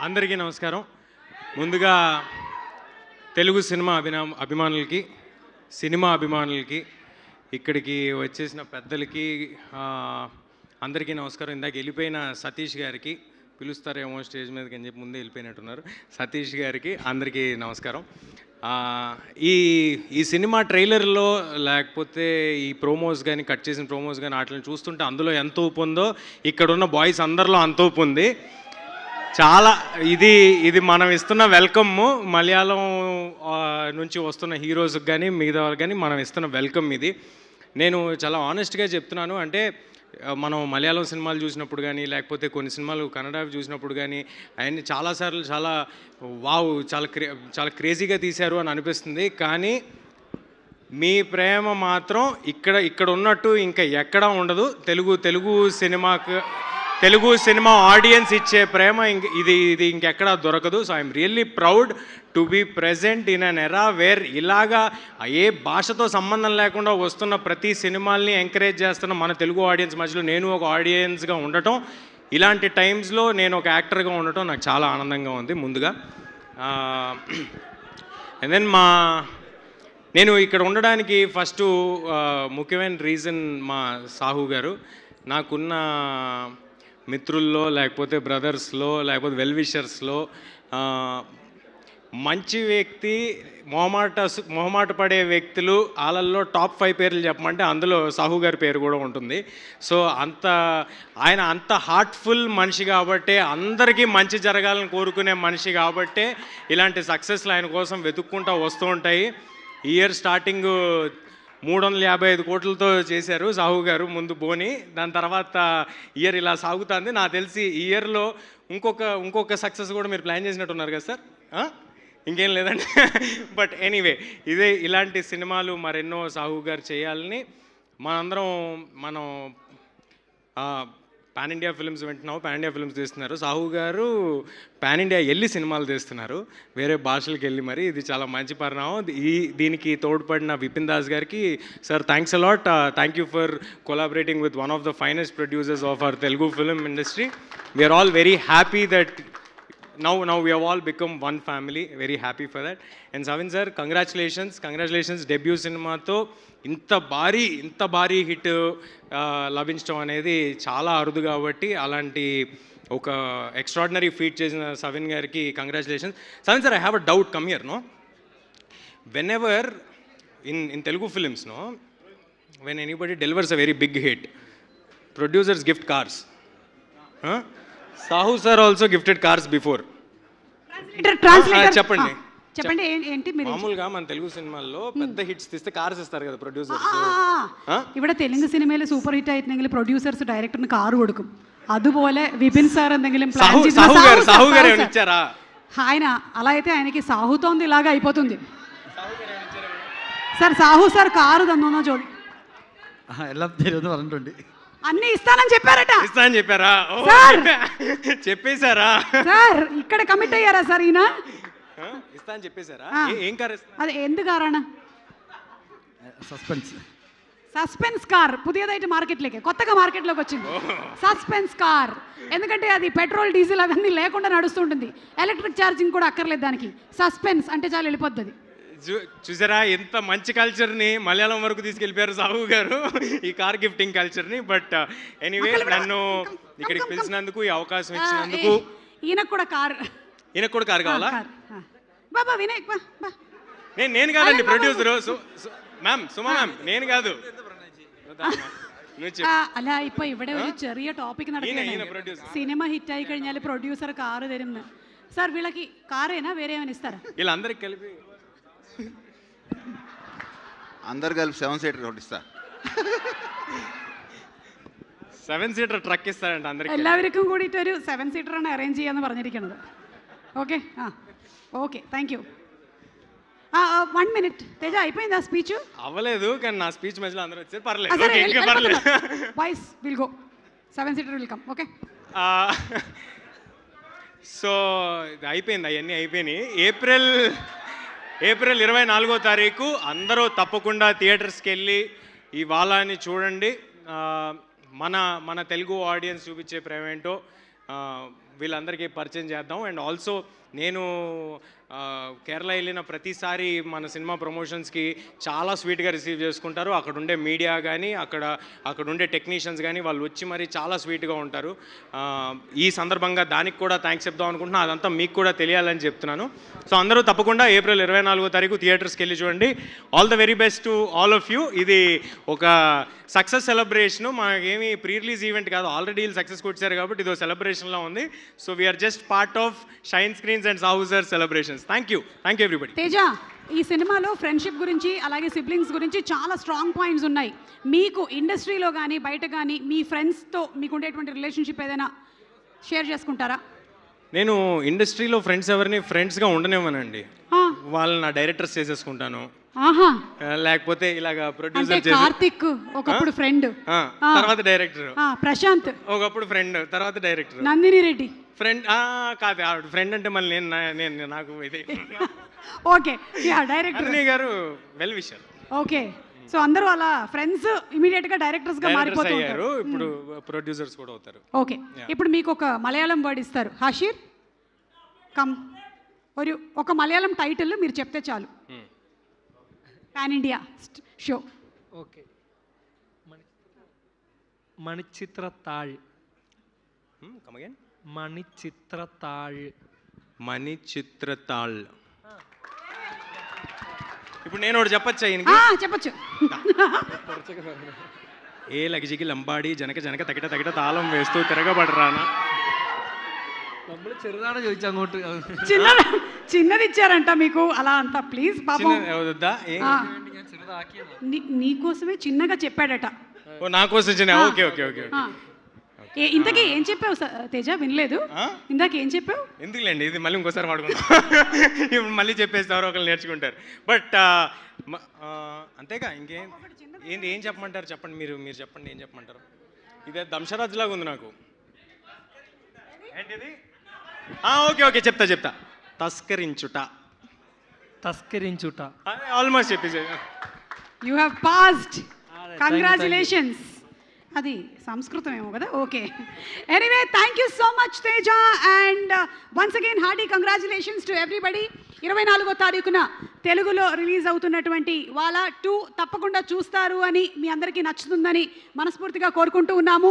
అందరికీ నమస్కారం. ముందుగా తెలుగు సినిమా అభిమానులకి ఇక్కడికి వచ్చేసిన పెద్దలకి అందరికీ నమస్కారం. ఇందాక వెళ్ళిపోయిన సతీష్ గారికి పిలుస్తారేమో స్టేజ్ మీదకి అని చెప్పి ముందే వెళ్ళిపోయినట్టున్నారు. సతీష్ గారికి అందరికీ నమస్కారం. ఈ సినిమా ట్రైలర్లో లేకపోతే ఈ ప్రోమోస్ కానీ కట్ చేసిన ప్రోమోస్ కానీ వాటిని చూస్తుంటే అందులో ఎంత ఊపు ఉందో ఇక్కడున్న బాయ్స్ అందరిలో అంత ఊపు ఉంది. చాలా ఇది మనం ఇస్తున్న వెల్కమ్. మలయాళం నుంచి వస్తున్న హీరోస్కి కానీ మిగతా వాళ్ళకి కానీ మనం ఇస్తున్న వెల్కమ్ ఇది. నేను చాలా ఆనెస్ట్గా చెప్తున్నాను. అంటే మనం మలయాళం సినిమాలు చూసినప్పుడు కానీ లేకపోతే కొన్ని సినిమాలు కన్నడ చూసినప్పుడు కానీ అవన్నీ చాలాసార్లు వావ్ చాలా క్రేజీగా తీశారు అని అనిపిస్తుంది. కానీ మీ ప్రేమ మాత్రం ఇక్కడ ఉన్నట్టు ఇంకా ఎక్కడా ఉండదు. తెలుగు సినిమా ఆడియన్స్ ఇచ్చే ప్రేమ ఇది ఇంకెక్కడా దొరకదు. So I'm really proud to be present in an era where ఇలాగా ఏ భాషతో సంబంధం లేకుండా వస్తున్న ప్రతి సినిమాల్ని ఎంకరేజ్ చేస్తున్న మన తెలుగు ఆడియన్స్ మధ్యలో నేను ఒక ఆడియన్స్గా ఉండటం, ఇలాంటి టైమ్స్లో నేను ఒక యాక్టర్గా ఉండటం నాకు చాలా ఆనందంగా ఉంది ముందుగా. అండ్ దెన్ నేను ఇక్కడ ఉండడానికి ఫస్ట్ ముఖ్యమైన రీజన్ మా సాహు గారు. నాకున్న మిత్రుల్లో లేకపోతే బ్రదర్స్లో లేకపోతే వెల్ విషర్స్లో మంచి వ్యక్తి, మొహమాట పడే వ్యక్తులు వాళ్ళల్లో టాప్ 5 పేర్లు చెప్పమంటే అందులో సాహు గారి పేరు కూడా ఉంటుంది. సో ఆయన అంత హార్ట్ఫుల్ మనిషి కాబట్టే, అందరికీ మంచి జరగాలని కోరుకునే మనిషి కాబట్టే ఇలాంటి సక్సెస్లు ఆయన కోసం వెతుక్కుంటూ వస్తూ ఉంటాయి. ఈ ఇయర్ స్టార్టింగ్ 355 కోట్లతో చేశారు సాహు గారు ముందు బోని. దాని తర్వాత ఇయర్ ఇలా సాగుతుంది. నాకు తెలిసి ఈ ఇయర్లో ఇంకొక సక్సెస్ కూడా మీరు ప్లాన్ చేసినట్టున్నారు కదా సార్? ఇంకేం లేదండి. బట్ ఎనీవే ఇలాంటి సినిమాలు మరెన్నో సాహు గారు చేయాలని మనం పాన్ ఇండియా ఫిల్మ్స్ వింటున్నాము. పాన్ ఇండియా ఫిల్మ్స్ తీస్తున్నారు. సాహు గారు పాన్ ఇండియా వెళ్ళి సినిమాలు తీస్తున్నారు, వేరే భాషలకు వెళ్ళి. మరి ఇది చాలా మంచి పరిణామం. దీనికి తోడ్పడిన విపిన్ దాస్ గారికి sir thanks a lot. Thank you for collaborating with one of the finest producers of our Telugu film industry. We are all very happy that now we have all become one family. Very happy for that. And Savin sir, congratulations debut సినిమాతో ఇంత భారీ hit లభించడం అనేది చాలా అరుదు. కాబట్టి అలాంటి ఒక ఎక్స్ట్రాడినరీ ఫీట్ చేసిన సవిన్ గారికి congratulations. Savin sir, I have a doubt. Come here. No, whenever in Telugu films, no, when anybody delivers a very big hit, producers gift cars. Sahu sir also gifted cars before. చెప్పండి ఏంటి మీరు? మామూలుగా మన తెలుగు సినిమాల్లో పెద్ద hits తీస్తే cars ఇస్తారు కదా ప్రొడ్యూసర్స్. ഇവിടെ തെലുങ്ക് സിനിമയിൽ സൂപ്പർ ഹിറ്റ് ആയിട്ടുണ്ടെങ്കിൽ പ്രൊഡ്യൂസേഴ്സ് ഡയറക്ടറിന് കാർ കൊടുക്കും. അതുപോലെ വിപിൻ സാർ എന്തെങ്കിലും ప్లాన్ సాహు గారు ఇచ్చారా? ఆయన అలా అయితే ఆయనకి సాహుతోంది ఇలాగా అయిపోతుంది. సార్ సాహు సార్ కారు തന്നോന്നോ ചോദി എല്ലാം തരുമെന്ന് പറഞ്ഞിട്ടുണ്ട്. అన్ని ఇస్తానని చెప్పారట. ఇస్తానని చెప్పారా? చెప్పేశారా సార్? ఇక్కడ కమిట్ అయ్యారా సార్? ఈయన ఇస్తానని చెప్పేశారా? ఏం కార్? అది എന്ത് കാറാണ്? Suspense car. పుതിയതായിട്ട് మార్కెట్లోకి కొత్తగా మార్కెట్లోకి వచ్చింది సస్పెన్స్ కార్. ఎందుకంటే అది పెట్రోల్ డీజిల్ అవన్నీ లేకుండా నడుస్తుంటుంది. ఎలక్ట్రిక్ ఛార్జింగ్ కూడా అక్కర్లేదు దానికి. సస్పెన్స్ అంటే చాలా వెళ్ళిపోద్ది అది. చూసారా ఎంత మంచి కల్చర్ని మలయాళం వరకు తీసుకెళ్ళిపోయారు సాహు గారు, ఈ కార్ గిఫ్టింగ్ కల్చర్ని. బట్ ఎనీవే, నన్ను ఇక్కడికి పిలిచినందుకు, ఈ అవకాశం ఇచ్చినందుకు. ఈయనకు కూడా కార్ కావాలా? బాబా వినాయక్ నేను కాదండి ప్రొడ్యూసర్. మ్యామ్, సుమా మ్యామ్, నేను కాదు. അല്ല, ഇപ്പൊ ഇവിടെ ഒരു ചെറിയ ടോപ്പിക് നടക്കുകയാണ്. സിനിമ ഹിറ്റ് ആയി കഴിഞ്ഞാൽ പ്രൊഡ്യൂസർ കാറ് തരും. సార్ వీళ్ళకి కారేనా వేరే ఏమైనా ఇస్తారా? వీళ్ళందరికి కలిపి 7 సీటర్ ఒకటి ఇస్తా. 7 സീറ്റർ ട്രക്ക് ഇస్తారంట అందరికి. എല്ലാവർക്കും കൂടിയിട്ട് ഒരു 7 സീറ്ററാണ് അറേഞ്ച് ചെയ്യാന്ന് പറഞ്ഞിരിക്കുന്നത്. Okay okay, thank you. 1 minute Teja, అయిపోయిందా స్పీచ్? అవ్వలేదు, కానీ నా స్పీచ్ మధ్యలో అందరూ వచ్చారు. పర్లేదు. Boys will go. 7 seater will come. Okay. So అయిపోయింది, అవన్నీ అయిపోయినాయి. ఏప్రిల్ 24వ తారీఖు అందరూ తప్పకుండా థియేటర్స్కి వెళ్ళి ఈ వాలాని చూడండి. మన తెలుగు ఆడియన్స్ చూపించే ప్రేమ ఏంటో వీళ్ళందరికీ పరిచయం చేద్దాం. అండ్ ఆల్సో నేను కేరళ వెళ్ళిన ప్రతిసారి మన సినిమా ప్రమోషన్స్కి చాలా స్వీట్గా రిసీవ్ చేసుకుంటారు. అక్కడ ఉండే మీడియా కానీ అక్కడ ఉండే టెక్నీషియన్స్ కానీ వాళ్ళు వచ్చి మరి చాలా స్వీట్గా ఉంటారు. ఈ సందర్భంగా దానికి కూడా థ్యాంక్స్ చెప్దాం అనుకుంటున్నా. అదంతా మీకు కూడా తెలియాలని చెప్తున్నాను. సో అందరూ తప్పకుండా ఏప్రిల్ 24వ తారీఖు థియేటర్స్కి వెళ్ళి చూడండి. All the very best to all of you. ఇది ఒక సక్సెస్ సెలబ్రేషను, మనకేమి ప్రీ రిలీజ్ ఈవెంట్ కాదు. ఆల్రెడీ వీళ్ళు సక్సెస్ కొట్టారు కాబట్టి ఇది ఒక సెలబ్రేషన్లో ఉంది. So we are just part of Shine Screens and Sahu sir celebrations. Thank you everybody. Teja, ఈ సినిమాలో ఫ్రెండ్షిప్ గురించి అలాగే సిబ్లింగ్స్ గురించి చాలా స్ట్రాంగ్ పాయింట్స్ ఉన్నాయి. మీకు ఇండస్ట్రీలో కానీ బయట కానీ మీ ఫ్రెండ్స్తో మీకు ఉండేటువంటి రిలేషన్షిప్ ఏదైనా షేర్ చేసుకుంటారా? నేను ఇండస్ట్రీలో ఫ్రెండ్స్ ఎవరిని ఫ్రెండ్స్గా ఉండనివ్వనండి. వాళ్ళని నా డైరెక్టర్స్ చేసేసుకుంటాను. ఆహా, లేకపోతే ఇలాగా అంటే ప్రొడ్యూసర్ కార్తిక్ ఒకప్పుడు ఫ్రెండ్, తర్వాత డైరెక్టర్. ప్రశాంత్ ఒకప్పుడు ఫ్రెండ్, తర్వాత డైరెక్టర్. నందిని రెడ్డి ఫ్రెండ్ కాదు, ఆవిడ ఫ్రెండ్ అంటే మళ్ళీ నేను నాకు ఇది ఓకే, యా డైరెక్టర్ అన్నయ్య గారు వెల్ విషర్. ఓకే, సో అందరూ అలా ఫ్రెండ్స్ ఇమీడియట్ గా డైరెక్టర్స్ గా మారిపోతూ అయ్యారు. ఉంటారు. ఇప్పుడు ప్రొడ్యూసర్స్ కూడా అవుతారు. ఓకే, ఇప్పుడు మీకు ఒక మలయాళం వర్డ్ ఇస్తారు. హాషీర్ కమ్, ఒక మలయాళం టైటిల్ మీరు చెప్తే చాలు. Pan India show. Okay, Manichitrathazhu. Come again. Manichitrathazhu. Manichitrathazhu. ఇప్పుడు నేను ఒకటి చెప్పచ్చా? చెప్పచ్చు. ఏ లగిజికి లంబాడి జనక జనక తగిట తగిట తాళం వేస్తూ తిరగబడరానా. നമ്മൾ ചെറുതാണ് ചോദിച്ചു അങ്ങോട്ട്. చిన్నది ఇచ్చారంట మీకు అలా అంతా. ప్లీజ్ పాపం వద్దా? ഞാൻ ചെറുതാക്കിയതാ. నీకోసమే చిన్నగా చెప్పాడట. నా కోసం చిన్న. Okay okay okay. ఇంతకీ ఏం చెప్పావు తేజ? వినలేదు. ఇందాక ఏం చెప్పావు? ఎందుకులేండి, ఇది మళ్ళీ ఇంకోసారి వాడుకుందాం. ఇప్పుడు మళ్ళీ చెప్పేసి ఎవరో ఒకరు నేర్చుకుంటారు. బట్ అంతేగా, ఇంకేం ఏం చెప్పమంటారు? చెప్పండి, మీరు చెప్పండి, ఏం చెప్పమంటారు? ఇదే దంశరాజ్ లాగా ఉంది నాకు. ఏంటిది? ఓకే ఓకే, చెప్తా. తస్కరించుట. ఆల్మోస్ట్ చెప్పేసి. You have passed. కంగ్రాచులేషన్స్. అది సంస్కృతం ఏమో కదా. Okay, anyway thank you so much Teja, and once again hearty congratulations to everybody. 24వ తారీఖున తెలుగులో రిలీజ్ అవుతున్నటువంటి వాలా 2 తప్పకుండా చూస్తారు అని, మీ అందరికీ నచ్చుతుందని మనస్ఫూర్తిగా కోరుకుంటూ ఉన్నాము.